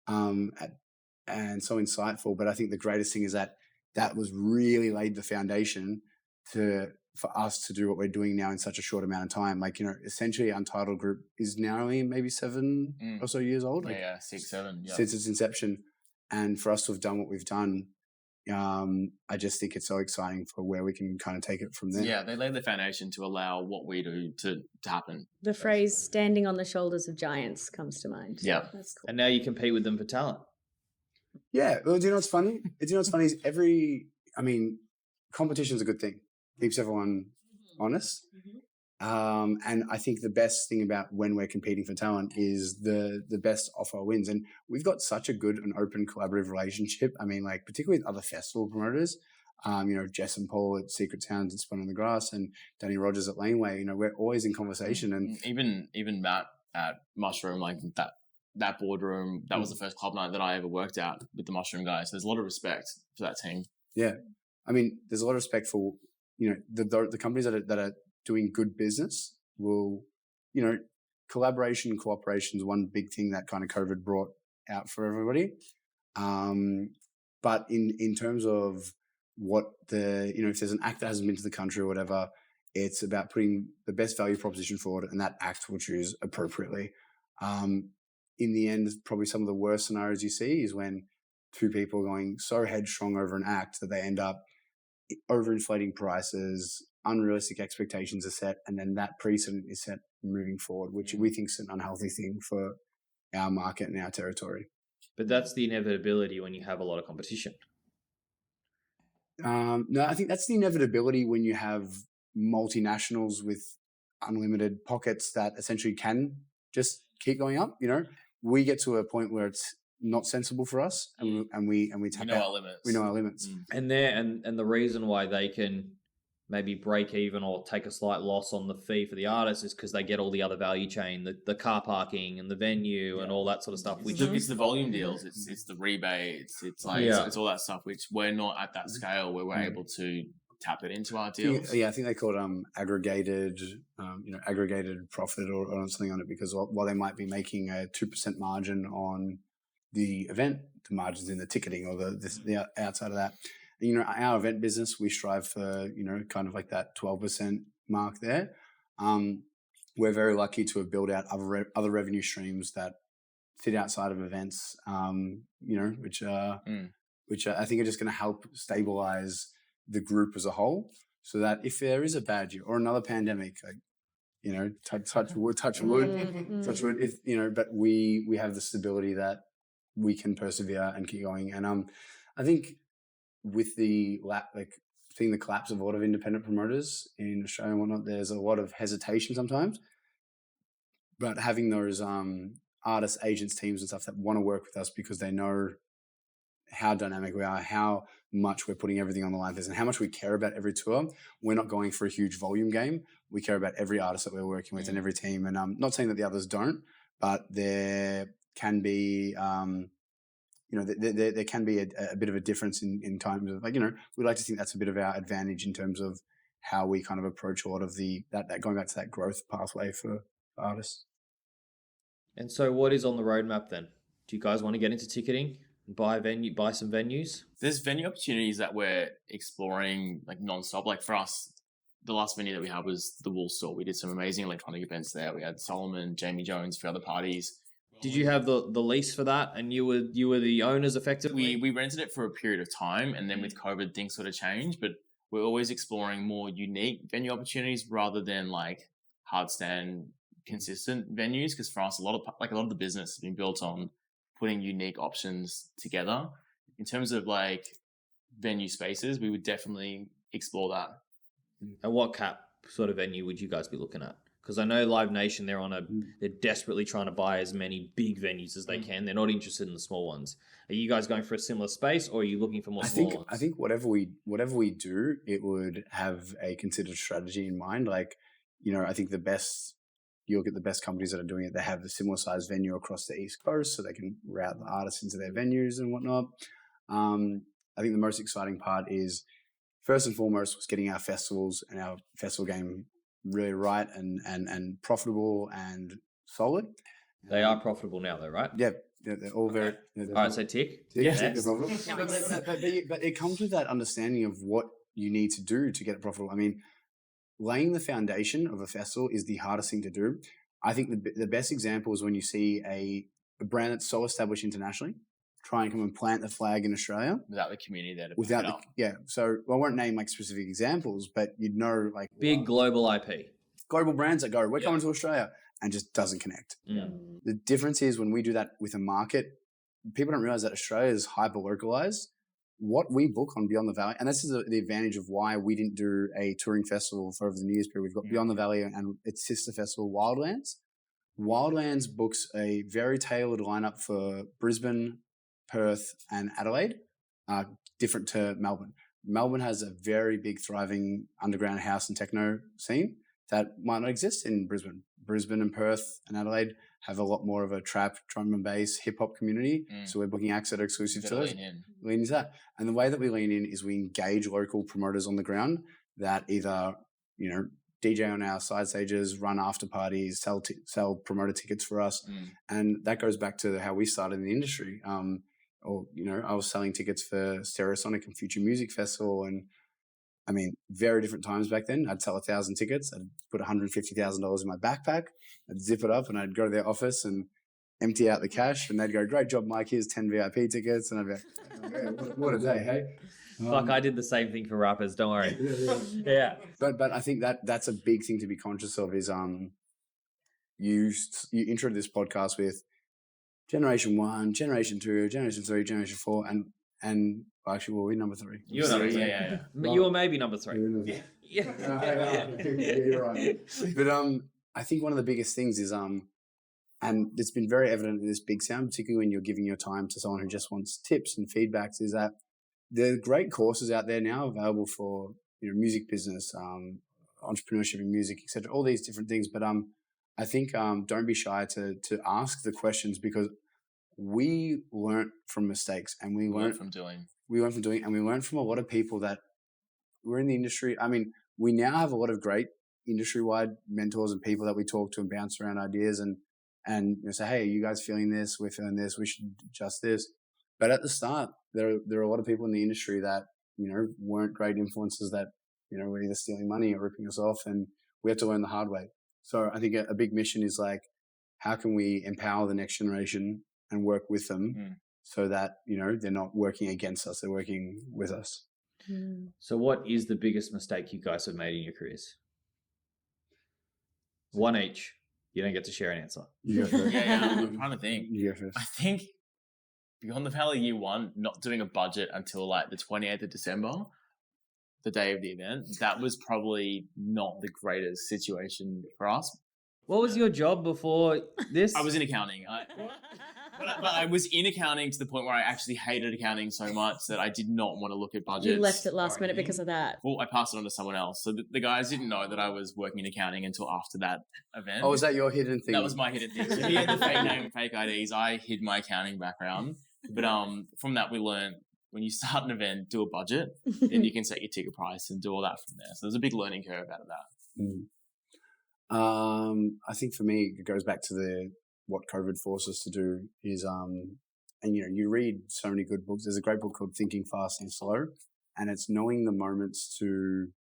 and so insightful. But I think the greatest thing is that was really laid the foundation for us to do what we're doing now in such a short amount of time. Like, essentially Untitled Group is now only maybe 7 or so years old. Like, 6, 7. Yeah. Since its inception. And for us to have done what we've done, I just think it's so exciting for where we can kind of take it from there. Yeah, they laid the foundation to allow what we do to happen. The phrase "standing on the shoulders of giants" comes to mind. Yeah, that's cool. And now you compete with them for talent. Yeah, well, do you know what's funny? Is competition's a good thing. Keeps everyone honest. And I think the best thing about when we're competing for talent is the best offer wins. And we've got such a good and open collaborative relationship. I mean, like, particularly with other festival promoters, Jess and Paul at Secret Sounds and Spun on the Grass, and Danny Rogers at Laneway, we're always in conversation. And even Matt at Mushroom, like that boardroom, that was the first club night that I ever worked at with the Mushroom guys. So there's a lot of respect for that team. Yeah. I mean, there's a lot of respect for, the companies that are doing good business will, collaboration and cooperation is one big thing that kind of COVID brought out for everybody. But in terms of what if there's an act that hasn't been to the country or whatever, it's about putting the best value proposition forward, and that act will choose appropriately. In the end, probably some of the worst scenarios you see is when two people are going so headstrong over an act that they end up overinflating prices, unrealistic expectations are set, and then that precedent is set moving forward, which we think is an unhealthy thing for our market and our territory. But that's the inevitability when you have a lot of competition. No, I think that's the inevitability when you have multinationals with unlimited pockets that essentially can just keep going up. We get to a point where it's not sensible for us, and we tap know out. our limits. We know our limits. And the reason why they can maybe break even or take a slight loss on the fee for the artist is because they get all the other value chain, the car parking and the venue and all that sort of stuff. Which It's the volume deals, it's the rebates, it's like it's all that stuff which we're not at that scale where we're able to tap it into our deals. I think they call it aggregated profit or something on it, because while they might be making a 2% margin on the event, the margins in the ticketing or the outside of that. Our event business, we strive for, kind of like that 12% mark there. We're very lucky to have built out other revenue streams that sit outside of events, which I think are just going to help stabilize the group as a whole, so that if there is a bad year or another pandemic, touch wood, if but we have the stability that we can persevere and keep going. And I think with the seeing the collapse of a lot of independent promoters in Australia and whatnot, there's a lot of hesitation sometimes. But having those artists, agents, teams and stuff that want to work with us because they know how dynamic we are, how much we're putting everything on the line, and how much we care about every tour. We're not going for a huge volume game. We care about every artist that we're working with and every team. And I'm not saying that the others don't, but there can be there can be a bit of a difference in terms of we like to think that's a bit of our advantage in terms of how we kind of approach a lot of that going back to that growth pathway for artists. And so what is on the roadmap then? Do you guys want to get into ticketing and buy some venues? There's venue opportunities that we're exploring like nonstop. Like for us, the last venue that we had was the Wool Store. We did some amazing electronic events there. We had Solomon, Jamie Jones for other parties. Did you have the lease for that, and you were the owners effectively? We rented it for a period of time, and then with COVID, things sort of changed. But we're always exploring more unique venue opportunities rather than like hard stand consistent venues. Because for us, a lot of the business has been built on putting unique options together. In terms of like venue spaces, we would definitely explore that. And what cap sort of venue would you guys be looking at? Because I know Live Nation, they're desperately trying to buy as many big venues as they can. They're not interested in the small ones. Are you guys going for a similar space, or are you looking for more small ones? I think whatever we do, it would have a considered strategy in mind. Like, I think you look at the best companies that are doing it, they have a similar size venue across the East Coast so they can route the artists into their venues and whatnot. I think the most exciting part is, first and foremost, was getting our festivals and our festival game really right and profitable and solid. They are profitable now, though, right? Yeah, they're all very. All right, so tick. Yes. But it comes with that understanding of what you need to do to get it profitable. I mean, laying the foundation of a festival is the hardest thing to do. I think the best example is when you see a brand that's so established internationally try and come and plant the flag in Australia without the community there to without back it up. Yeah. So I won't name like specific examples, but you'd know like big global IP, global brands that go, we're coming to Australia, and just doesn't connect. The difference is when we do that with a market, people don't realize that Australia is hyper localized. What we book on Beyond the Valley, and this is the advantage of why we didn't do a touring festival for over the New Year's period. We've got Beyond the Valley and its sister festival, Wildlands. Wildlands books a very tailored lineup for Brisbane, Perth and Adelaide, different to Melbourne. Melbourne has a very big, thriving underground house and techno scene that might not exist in Brisbane. Brisbane and Perth and Adelaide have a lot more of a trap, drum and bass, hip-hop community. So we're booking acts that are exclusive to us. Lean into that. And the way that we lean in is we engage local promoters on the ground that either, DJ on our side stages, run after parties, sell promoter tickets for us. And that goes back to how we started in the industry. I was selling tickets for Stereosonic and Future Music Festival, and I mean, very different times back then. I'd sell 1,000 tickets. I'd put $150,000 in my backpack. I'd zip it up and I'd go to their office and empty out the cash, and they'd go, "Great job, Mike. Here's 10 VIP tickets." And I'd be like, "Oh, what a day, hey?" Fuck, I did the same thing for rappers. Don't worry. Yeah. But I think that's a big thing to be conscious of is you intro this podcast with Generation 1, Generation 2, Generation 3, Generation 4, and actually, well, we're number 3. You're number three. Yeah. You were maybe number 3. Yeah. Yeah. Yeah, you're right. But I think one of the biggest things is and it's been very evident in this Big Sound, particularly when you're giving your time to someone who just wants tips and feedbacks, is that there are great courses out there now available for music business, entrepreneurship in music, etc. All these different things. But I think don't be shy to ask the questions, because we learn from mistakes and we learn from doing. We learn from doing, and we learn from a lot of people that were in the industry. I mean, we now have a lot of great industry-wide mentors and people that we talk to and bounce around ideas and say, hey, are you guys feeling this? We're feeling this. We should adjust this. But at the start, there are a lot of people in the industry that weren't great influences, that were either stealing money or ripping us off, and we had to learn the hard way. So I think a big mission is like, how can we empower the next generation and work with them so that they're not working against us, they're working with us. So what is the biggest mistake you guys have made in your careers? One each. You don't get to share an answer. You go first. Yeah, I'm trying to think. You go first. I think Beyond the Valley year 1, not doing a budget until like the 28th of December, the day of the event, that was probably not the greatest situation for us. What was your job before this? I was in accounting. But I was in accounting to the point where I actually hated accounting so much that I did not want to look at budgets. You left it last minute because of that. Well, I passed it on to someone else. So the guys didn't know that I was working in accounting until after that event. Oh, was that your hidden thing? That was my hidden thing. So he had the fake name, fake IDs. I hid my accounting background. But from that, we learned when you start an event, do a budget, then you can set your ticket price and do all that from there. So there's a big learning curve out of that. I think for me, it goes back to what COVID forced us to do is, and you read so many good books. There's a great book called Thinking Fast and Slow, and it's knowing the moments to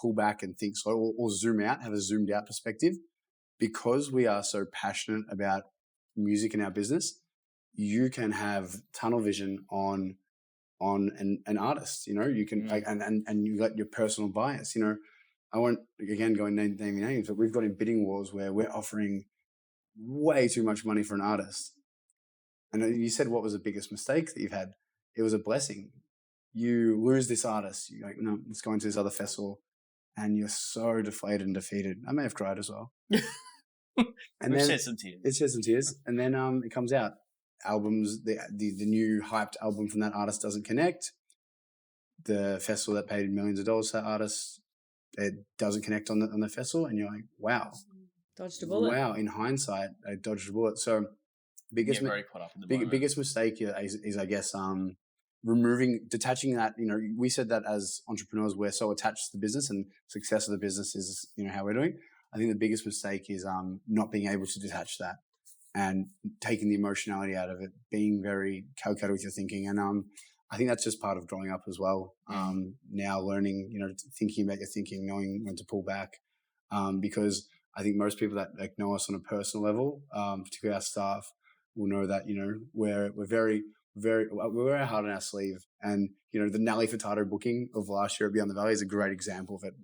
pull back and think slow, or zoom out, have a zoomed out perspective. Because we are so passionate about music in our business, you can have tunnel vision on an artist. You can and you got your personal bias. I won't again go and name names, but we've got in bidding wars where we're offering way too much money for an artist. And you said, what was the biggest mistake that you've had? It was a blessing. You lose this artist. You're like, no, it's going to this other festival. And you're so deflated and defeated. I may have cried as well. And We've then shed some tears. It shed some tears. And then it comes out. Albums, the new hyped album from that artist doesn't connect. The festival that paid millions of dollars to that artist, it doesn't connect on the festival. And you're like, wow. Dodged a bullet. Wow, in hindsight, I dodged a bullet. So biggest very caught up in the moment. biggest mistake is I guess detaching that. We said that as entrepreneurs we're so attached to the business, and success of the business is how we're doing. I think the biggest mistake is not being able to detach that and taking the emotionality out of it, being very calculated with your thinking. And I think that's just part of growing up as well. Now learning, thinking about your thinking, knowing when to pull back, because I think most people that know us on a personal level, particularly our staff, will know that we're very, very, we're very hard on our sleeve. And the Nelly Furtado booking of last year at Beyond the Valley is a great example of it.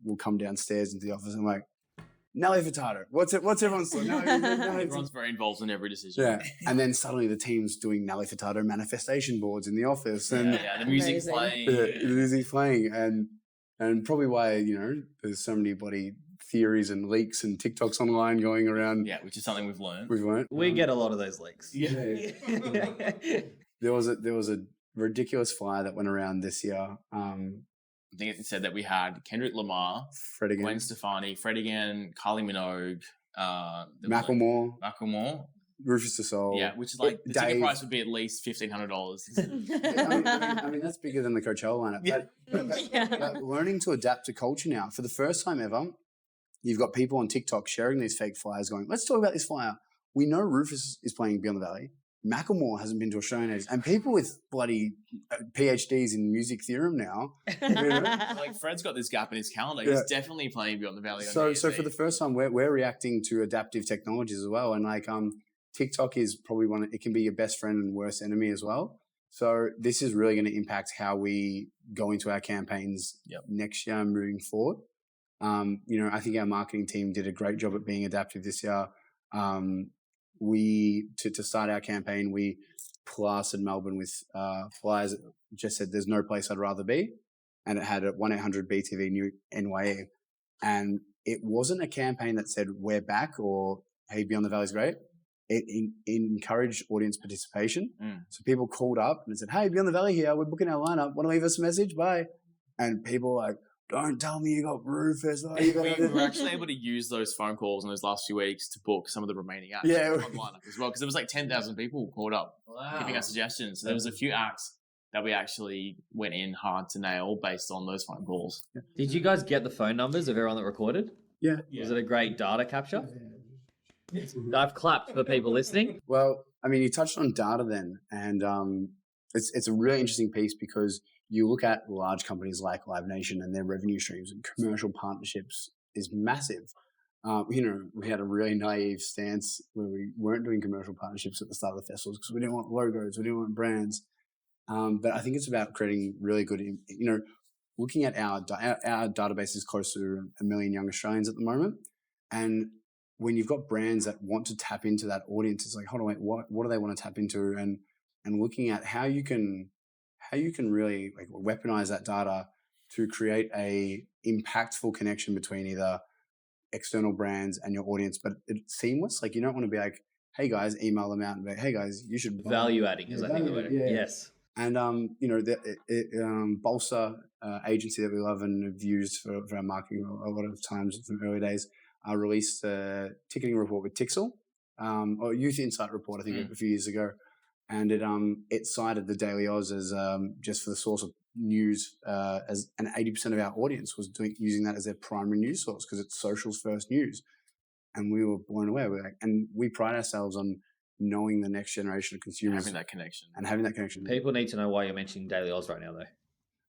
We'll come downstairs into the office and I'm like, Nelly Furtado, what's everyone's thought? Everyone's very involved in every decision. Yeah, and then suddenly the team's doing Nelly Furtado manifestation boards in the office, and the music's playing. The music's playing, and probably why there's so many bloody theories and leaks and TikToks online going around. Yeah, which is something we've learned. We get a lot of those leaks. Yeah. There was a ridiculous flyer that went around this year. I think it said that we had Kendrick Lamar, Fred again, Gwen Stefani, Fred again, Kylie Minogue, Macklemore, Rufus Du Sol. Yeah, which is like the ticket price would be at least $1,500. I mean, that's bigger than the Coachella lineup. But learning to adapt to culture now. For the first time ever, you've got people on TikTok sharing these fake flyers going, let's talk about this flyer. We know Rufus is playing Beyond the Valley. Macklemore hasn't been to Australian age. And people with bloody PhDs in music theorem now. Like Fred's got this gap in his calendar. He's definitely playing Beyond the Valley. So for the first time, we're reacting to adaptive technologies as well. And TikTok is probably it can be your best friend and worst enemy as well. So this is really going to impact how we go into our campaigns next year and moving forward. I think our marketing team did a great job at being adaptive this year. to start our campaign, we plastered Melbourne with flyers that just said, "There's no place I'd rather be," and it had a 1-800-BTV new NYE. And it wasn't a campaign that said "We're back" or "Hey, Beyond the Valley's great." It encouraged audience participation. So people called up and said, "Hey, Beyond the Valley here. We're booking our lineup. Want to leave us a message? Bye." And people were like, "Don't tell me you got Rufus." We were actually able to use those phone calls in those last few weeks to book some of the remaining acts on lineup as well, because there was like 10,000 people called up giving us suggestions. So there was a few acts that we actually went in hard to nail based on those phone calls. Did you guys get the phone numbers of everyone that recorded? Yeah. Was it a great data capture? I've clapped for people listening. Well, I mean, you touched on data then, and it's a really interesting piece because you look at large companies like Live Nation and their revenue streams and commercial partnerships is massive. We had a really naive stance where we weren't doing commercial partnerships at the start of the festivals because we didn't want logos, we didn't want brands. But I think it's about creating really good, looking at our database is close to 1 million young Australians at the moment. And when you've got brands that want to tap into that audience, it's like, hold on, wait, what do they want to tap into? And looking at how you can really like weaponize that data to create a impactful connection between either external brands and your audience, but it's seamless. Like you don't want to be like, "Hey guys," email them out and be like, "Hey guys, you should value adding," as I think about it. Yes. And the Bolster agency that we love and have used for our marketing a lot of times from early days, released a ticketing report with Tixel, or Youth Insight report, I think a few years ago. And it cited the Daily Oz as just for the source of news, and 80% of our audience was using that as their primary news source because it's socials first news. And we were blown away. And we pride ourselves on knowing the next generation of consumers. Having that connection. People need to know why you're mentioning Daily Oz right now, though.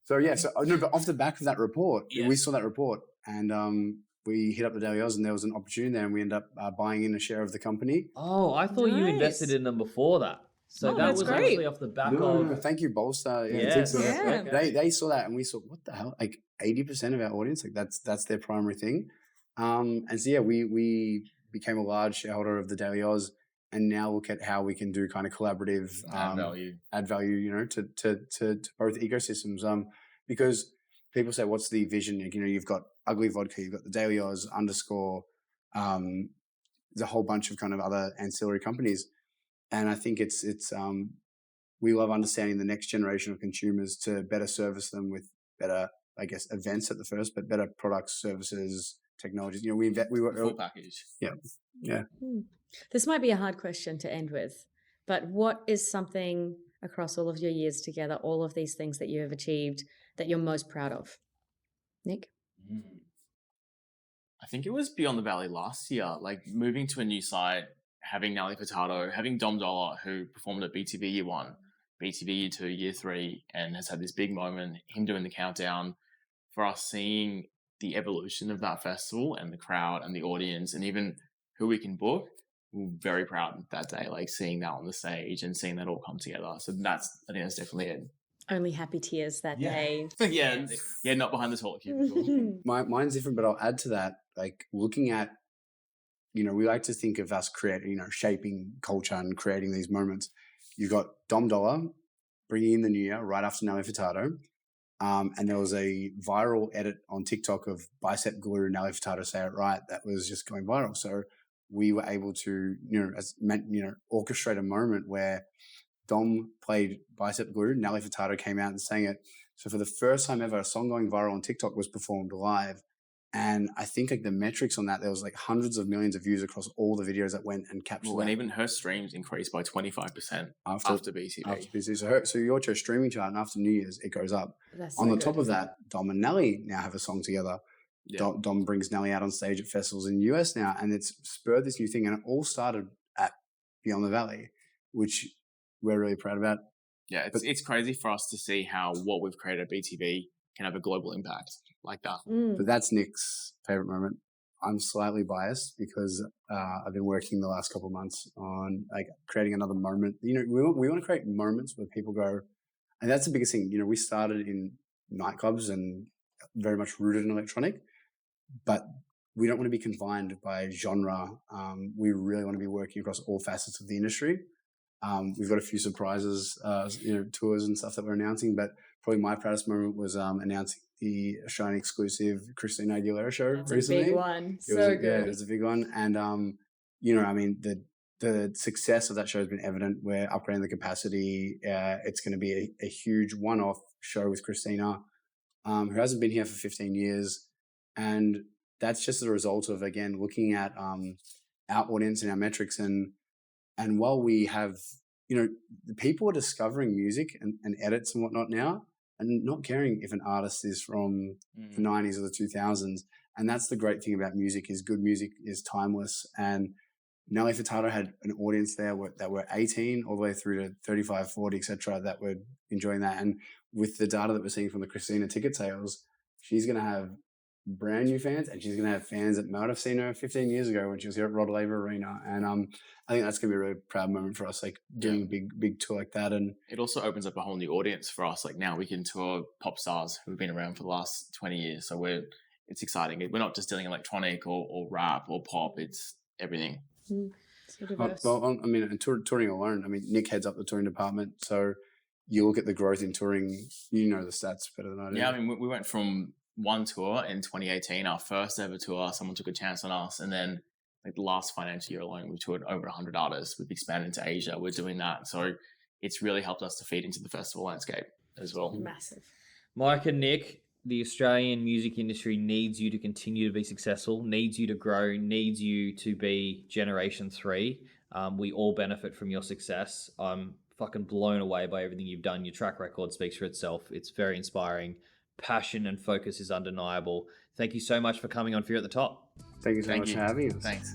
But off the back of that report, we saw that report and we hit up the Daily Oz and there was an opportunity there and we ended up buying in a share of the company. Oh, I thought you invested in them before that. So that was great. actually off the back of... No, thank you, Bolster. They saw that and we saw, what the hell? Like 80% of our audience, like that's their primary thing. And so, we became a large shareholder of the Daily Oz and now look at how we can do kind of collaborative... add value, to both ecosystems. Because people say, what's the vision? You've got Ugly Vodka, you've got the Daily Oz, Underscore, there's a whole bunch of kind of other ancillary companies. And I think it's we love understanding the next generation of consumers to better service them with better, I guess, events at the first, but better products, services, technologies. We were full package. Yeah. This might be a hard question to end with, but what is something across all of your years together, all of these things that you have achieved that you're most proud of? Nick? I think it was Beyond the Valley last year, like moving to a new site, having Nelly Furtado, having Dom Dollar, who performed at BTV Year 1, BTV Year 2, Year 3, and has had this big moment, him doing the countdown, for us seeing the evolution of that festival and the crowd and the audience and even who we can book. We're very proud that day, like seeing that on the stage and seeing that all come together. So I think that's definitely it. Only happy tears that day. Yeah, not behind the toilet cubicle. Mine's different, but I'll add to that, like looking at, we like to think of us creating, shaping culture and creating these moments. You've got Dom Dollar bringing in the new year right after Nelly Furtado. And there was a viral edit on TikTok of Bicep Glue, Nelly Furtado Say It Right, that was just going viral. So we were able to, orchestrate a moment where Dom played Bicep Glue, Nelly Furtado came out and sang it. So for the first time ever, a song going viral on TikTok was performed live. And I think like the metrics on that, there was like hundreds of millions of views across all the videos that went and captured. And even her streams increased by 25% after BTV. So you watch her streaming chart and after New Year's, it goes up. On the top of that, Dom and Nelly now have a song together. Yeah. Dom brings Nelly out on stage at festivals in the US now, and it's spurred this new thing. And it all started at Beyond the Valley, which we're really proud about. Yeah, it's crazy for us to see how what we've created at BTV can have a global impact like that. But that's Nick's favorite moment. I'm slightly biased because I've been working the last couple of months on like creating another moment. We want to create moments where people go, and that's the biggest thing. We started in nightclubs and very much rooted in electronic, but we don't want to be confined by genre. We really want to be working across all facets of the industry. We've got a few surprises, tours and stuff that we're announcing, but probably my proudest moment was announcing the Australian exclusive Christina Aguilera show That's recently. a big one. It was, So yeah, good. it was a big one. And, the success of that show has been evident. We're upgrading the capacity. It's going to be a huge one-off show with Christina, who hasn't been here for 15 years. And that's just a result of, again, looking at our audience and our metrics. And while we have, the people are discovering music and edits and whatnot now, and not caring if an artist is from the 90s or the 2000s. And that's the great thing about music, is good music is timeless. And Nelly Furtado had an audience there that were 18 all the way through to 35, 40, etc., that were enjoying that. And with the data that we're seeing from the Christina ticket sales, she's going to have brand new fans, and she's going to have fans that might have seen her 15 years ago when she was here at Rod Laver Arena. And I think that's going to be a really proud moment for us, like doing a big tour like that. And it also opens up a whole new audience for us. Like now we can tour pop stars who've been around for the last 20 years. So it's exciting. We're not just doing electronic or rap or pop. It's everything. So diverse. And touring alone, Nick heads up the touring department. So you look at the growth in touring, the stats better than I do. Yeah, we went from one tour in 2018, our first ever tour. Someone took a chance on us, and then the last financial year alone, we toured over 100 artists. We've expanded into Asia. We're doing that, so it's really helped us to feed into the festival landscape as well. Massive. Mike and Nick, the Australian music industry needs you to continue to be successful, needs you to grow, needs you to be Generation 3. We all benefit from your success. I'm fucking blown away by everything you've done. Your track record speaks for itself. It's very inspiring. Passion and focus is undeniable. Thank you so much for coming on Fear at the Top. Thank you so much for having us. Thanks.